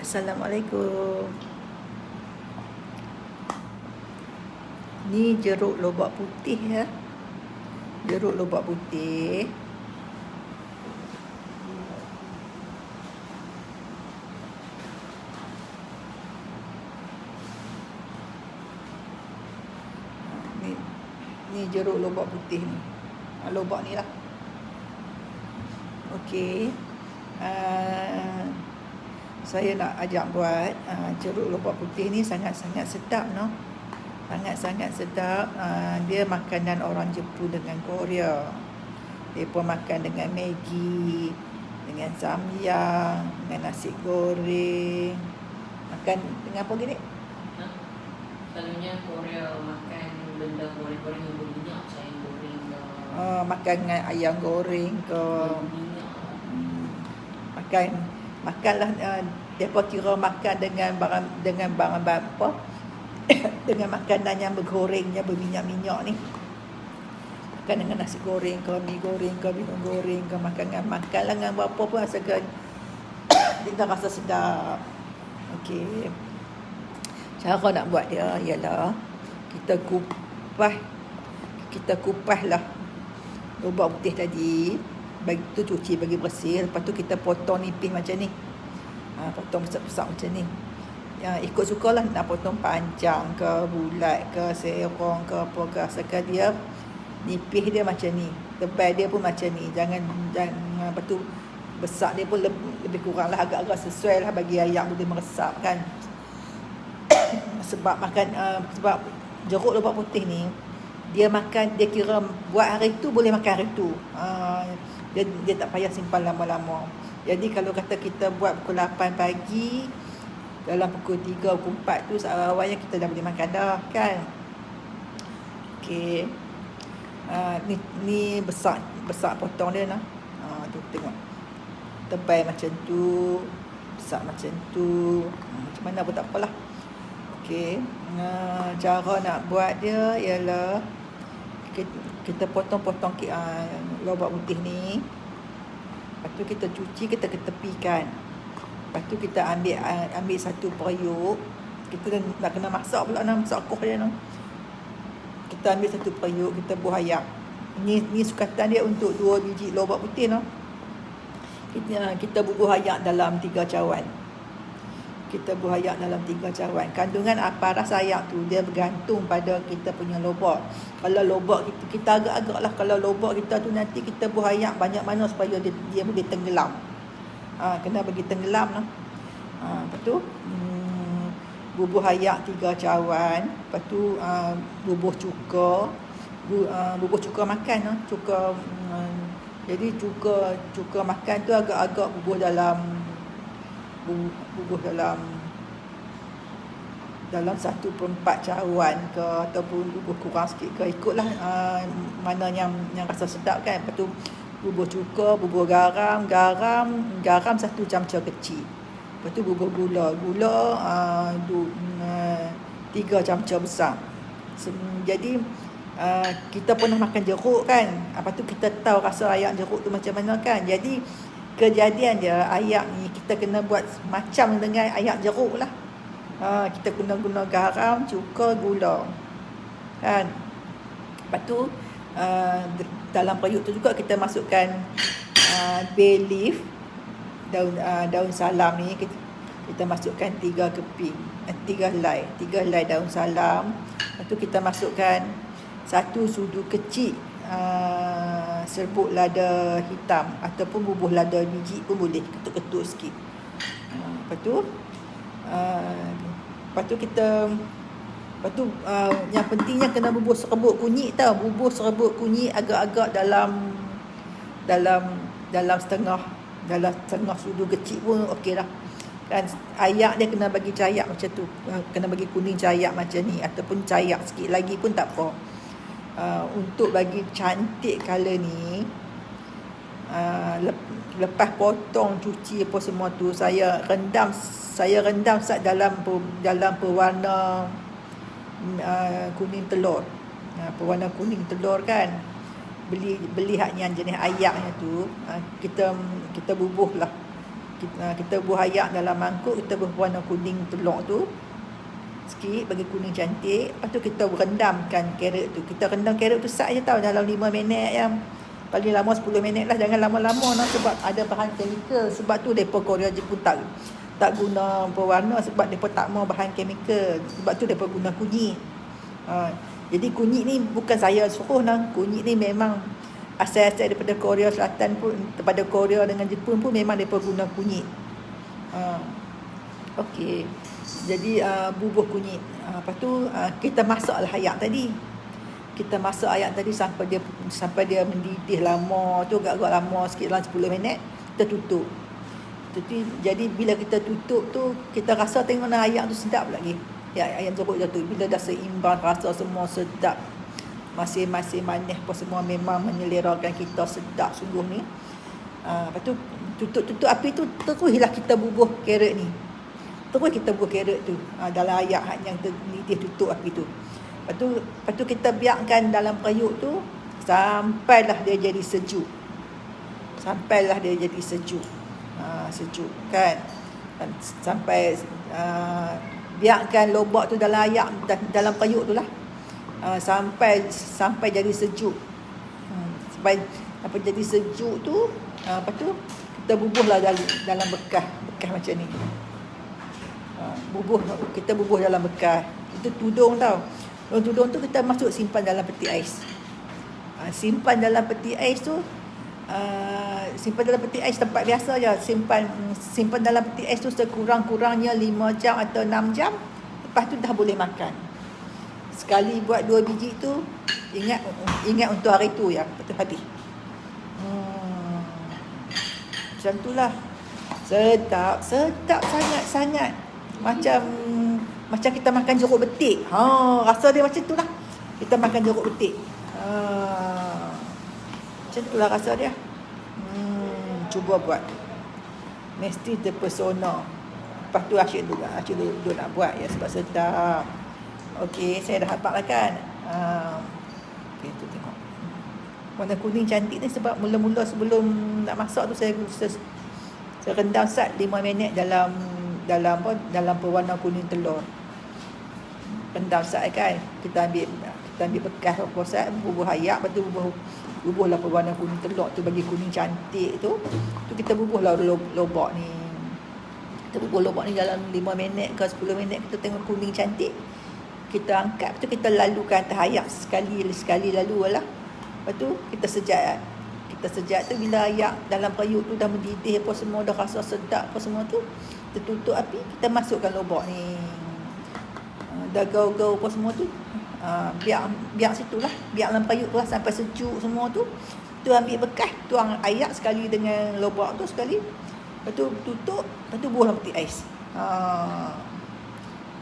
Assalamualaikum. Ni jeruk lobak putih ya. Jeruk lobak putih. Ni jeruk lobak putih ni. Lobak ni lah. Okey. Saya nak ajak buat jeruk lobak putih ni sangat-sangat sedap no. Sangat-sangat sedap. Dia makanan orang Jepun dengan Korea. Dia pun makan dengan Maggi, dengan samyang, dengan nasi goreng. Makan dengan apa gini? Selalunya Korea makan benda goreng-goreng yang berminyak, sayur goreng ke. Makan dengan ayam goreng ke. Makanlah depa kira makan dengan barang apa? Dengan makanan yang bergoreng, yang berminyak-minyak ni. Makan dengan nasi goreng ke, mi goreng ke, bihun goreng ke, makanlah dengan apa pun asalkan kita rasa sedap. Okey. Cara nak buat dia ialah kita kupaslah lobak putih tadi, bagi tu cuci bagi bersih, lepas tu kita potong nipis macam ni. Potong besar-besar macam ni. Ikut sukalah nak potong panjang ke, bulat ke, serong ke, apa ke, asalkan dia nipis dia macam ni, tebal dia pun macam ni. Jangan lepas tu besar dia pun lebih kurang lah, agak-agak sesuai lah bagi ayam boleh meresap kan. Sebab jeruk lobak putih ni dia kira buat hari tu boleh makan hari tu. Dia tak payah simpan lama-lama. Jadi kalau kata kita buat pukul 8 pagi, dalam pukul 3, pukul 4 tu awalnya kita dah boleh makan dah kan. Okey. Ni besar potong dia nah. Tu tengok. Tebal macam tu, besar macam tu. Macam mana pun tak apalah. Okey. Cara nak buat dia ialah kita potong-potong lobak putih ni. Lepas tu kita cuci, kita ketepikan. Lepas tu kita ambil satu periuk. Kita nak kena masak pula, nak masak kuah dia no. Kita ambil satu periuk, kita buah ayak. Ni sukatan dia untuk 2 biji lobak putih no. Kita bubuh ayak dalam 3 cawan. Kandungan apa rasa ayak tu dia bergantung pada kita punya lobak. Kalau lobak kita agak-agak lah, kalau lobak kita tu nanti kita buah ayak banyak mana supaya dia boleh tenggelam. Kena bagi tenggelam lah. Lepas tu bubuh ayak 3 cawan. Lepas tu bubuh cuka. Bubuh cuka makan lah. Jadi cuka makan tu agak-agak bubuh dalam 1/4 cawan ke, ataupun bubuh kurang sikit ke, ikutlah mana yang rasa sedap kan. Lepas tu bubuh cuka, bubuh garam 1 camca kecil. Lepas tu bubuh gula 3 camca besar. Jadi kita pernah makan jeruk kan. Lepas tu kita tahu rasa ayak jeruk tu macam mana kan. Jadi kejadian dia ayak ni kita kena buat macam dengan ayak jeruk lah. Kita guna garam, cuka, gula kan. Lepas tu dalam periuk tu juga kita masukkan bay leaf, daun salam ni. Kita masukkan 3 keping, 3 helai daun salam. Lepas tu kita masukkan 1 sudu kecil serbuk lada hitam ataupun bubuh lada biji pun boleh, ketuk-ketuk sikit. Lepas tu yang pentingnya kena bubuh serbuk kunyit tau. Bubuh serbuk kunyit agak-agak dalam setengah sudu kecil pun okey lah kan. Ayak dia kena bagi cayak macam tu, kena bagi kuning cayak macam ni, ataupun cayak sikit lagi pun tak apa. Untuk bagi cantik color ni, lepas potong, cuci apa semua tu, saya rendam dalam pewarna kuning telur. Pewarna kuning telur kan. Beli hak yang jenis ayaknya tu, kita bubuh lah Kita bubuh ayak dalam mangkuk, kita bubuh warna kuning telur tu sikit, bagi kuning cantik. Lepas tu kita rendamkan carrot tu. Kita rendam carrot tu sat je tau, dalam 5 minit yang paling lama 10 minit lah, jangan lama-lama sebab ada bahan chemical. Sebab tu depa Korea Jepun tak guna pewarna, sebab depa tak mau bahan chemical. Sebab tu depa guna kunyit. Jadi kunyit ni bukan saya suruh nang. Kunyit ni memang asal-asal daripada Korea Selatan pun, daripada Korea dengan Jepun pun memang depa guna kunyit. Okey. Jadi bubuh kunyit. Lepas tu kita masaklah ayak tadi. Kita masak ayak tadi sampai dia mendidih lama tu, agak-agak lama sikit dalam 10 minit, kita tutup. Jadi bila kita tutup tu, kita rasa tengok ayak tu sedap lagi. Ya, ayam jeruk tu bila dah seimbang, rasa semua sedap. Masing-masing manis apa semua memang menyelerakan kita, sedap sungguh ni. Lepas tu tutup api tu, teruslah kita bubuh carrot ni. Terus kita bubuh carrot tu dalam ayak yang terdidih, tutup api tu. Lepas tu kita biarkan dalam periuk tu sampailah dia jadi sejuk. Sejuk kan. Sampai biarkan lobak tu dalam ayak, dalam periuk tu lah. Sampai jadi sejuk. Sampai jadi sejuk tu, lepas tu kita bubuhlah dalam bekas macam ni. Kita bubuh dalam bekas. Itu tudung tau. Tudung tu kita simpan dalam peti ais. Simpan dalam peti ais tu, tempat biasa je. Simpan dalam peti ais tu sekurang-kurangnya 5 jam atau 6 jam. Lepas tu dah boleh makan. Sekali buat 2 biji tu, ingat untuk hari tu ya, lepas tu habis. Macam tu lah. Sedap sangat-sangat. Macam kita makan jeruk betik. Rasa dia macam tu lah. Kita makan jeruk betik. Macam tu lah rasa dia. Cuba buat. Mesti terpesona. Lepas tu asyik dulu nak buat ya, sebab sedap. Okey, saya dah hafal lah kan. Okey, tu tengok. Warna kuning cantik ni sebab mula-mula sebelum nak masak tu saya rendam sat 5 minit dalam pewarna kuning telur. Rendam sat kan. Kita ambil bekas sat, bubuh ayak, lepas tu bubuhlah pewarna kuning telur tu bagi kuning cantik tu. Tu kita bubuhlah lobak ni. Kita bubuh lobak ni dalam 5 minit ke 10 minit, kita tengok kuning cantik. Kita angkat, lepas tu kita lalukan atas ayak sekali lalu lah. Lepas tu kita sejat tu, bila ayak dalam periuk tu dah mendidih apa semua, dah rasa sedap apa semua tu, kita tutup api, kita masukkan lobak ni. Dah gau-gau apa semua tu, biar situlah, biar dalam periuk tu lah sampai sejuk semua tu. Tu ambil bekas, tuang ayak sekali dengan lobak tu sekali. Lepas tu tutup, lepas tu buah dalam peti ais.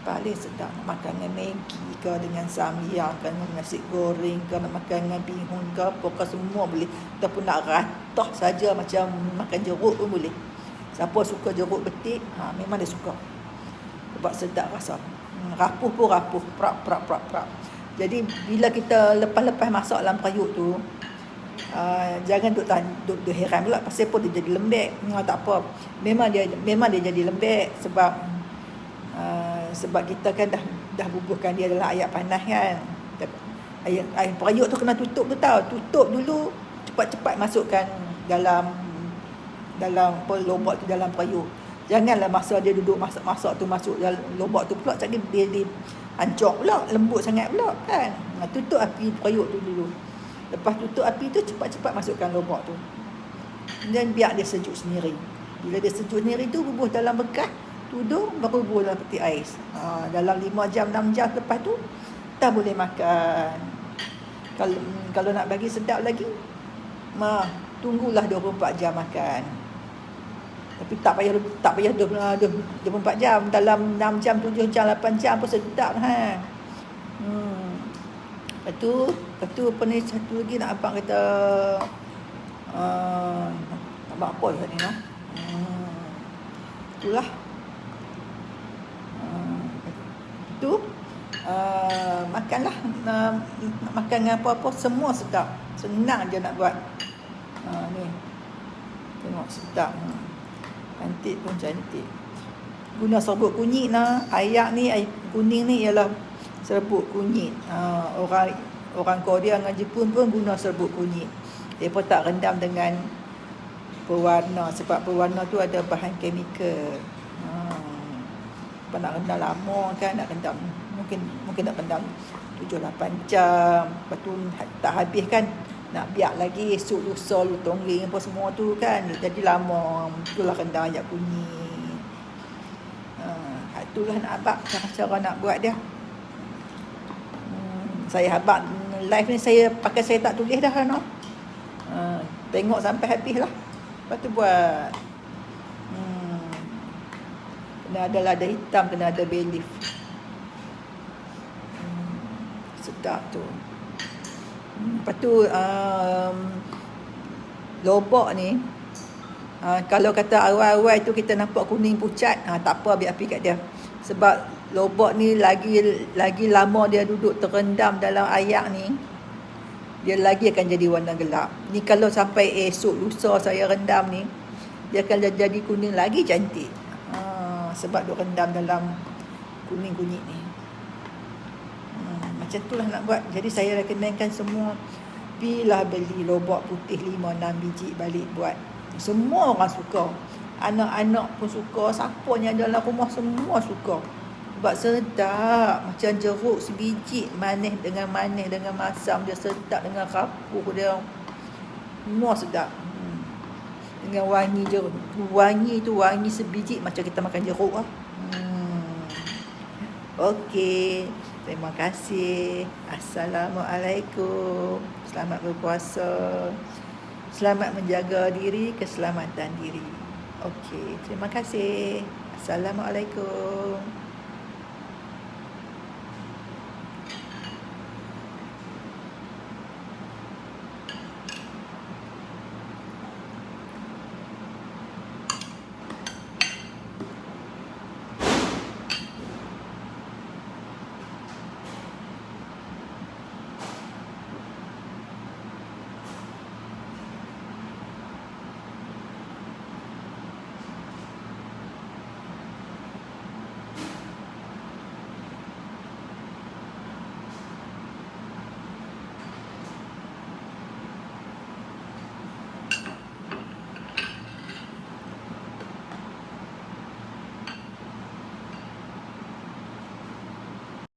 Paling sedap nak makan dengan Maggi ke, dengan samyang ke, dengan nasi goreng ke, nak makan dengan bihun ke, apa semua boleh. Ataupun nak ratah saja macam makan jeruk pun boleh. Siapa suka jeruk betik, memang dia suka. Sebab sedap rasa. Rapuh pun rapuh, prak. Jadi bila kita lepas masak dalam periuk tu, jangan duk heran pula pasal apa dia jadi lembek. Tak apa. Memang dia jadi lembek sebab kita kan dah bubuhkan dia dalam ayak panas kan. Air periuk tu kena tutup tu tau. Tutup dulu, cepat-cepat masukkan dalam lobak tu dalam periuk. Janganlah masa dia duduk masak tu masuk dalam lobak tu pula, jadi dia hancur pula, lembut sangat pula kan. Tutup api periuk tu dulu. Lepas tutup api tu, cepat-cepat masukkan lobak tu. Dan biar dia sejuk sendiri. Bila dia sejuk sendiri tu, bubuh dalam bekas tudung, baru bubuh dalam peti ais. Dalam 5 jam 6 jam lepas tu dah boleh makan. Kalau nak bagi sedap lagi, tunggulah 24 jam makan. Tapi tak payah 24 jam, dalam 6 jam, 7 jam, 8 jam pun sedap ha. Lepas tu apa ni, satu lagi nak abang kata abang apa je ni itulah. Tu makanlah, nak makan dengan apa-apa semua sedap, senang je nak buat. Ni tengok sedap. Cantik pun cantik. Guna serbuk kunyit lah. Ayak ni, air kuning ni ialah serbuk kunyit. Orang Korea dengan Jepun pun guna serbuk kunyit. Mereka tak rendam dengan pewarna. Sebab pewarna tu ada bahan kimia. Nak rendam lama kan, nak rendam mungkin nak rendam 7-8 jam. Lepas tu tak habis kan, nak biar lagi esok lusa lutong ling apa semua tu kan, jadi lama. Itulah rendam ayak kunyit. Itulah nak abang cara nak buat dia. Saya abang live ni saya pakai, saya tak tulis dah no. Tengok sampai habis lah. Lepas tu buat. Kena ada lada hitam, kena ada bay leaf. Sedap tu. Lepas tu lobak ni, kalau kata awal-awal tu kita nampak kuning pucat, tak apa, biar api kat dia. Sebab lobak ni lagi lama dia duduk terendam dalam ayak ni, dia lagi akan jadi warna gelap. Ni kalau sampai esok lusa saya rendam ni, dia akan jadi kuning lagi cantik. Sebab duk rendam dalam kuning-kunyit ni. Macam tu lah nak buat. Jadi saya rekomenkan semua pilah beli lobak putih 5-6 biji balik buat. Semua orang suka. Anak-anak pun suka. Siapa yang dalam rumah semua suka. Sebab sedap. Macam jeruk sebiji. Manis dengan masam. Dia sedap dengan rapuh dia. Semua sedap. Dengan wangi jeruk. Wangi sebiji macam kita makan jeruk lah. Okey. Terima kasih. Assalamualaikum. Selamat berpuasa. Selamat menjaga diri, keselamatan diri. Okey. Terima kasih. Assalamualaikum.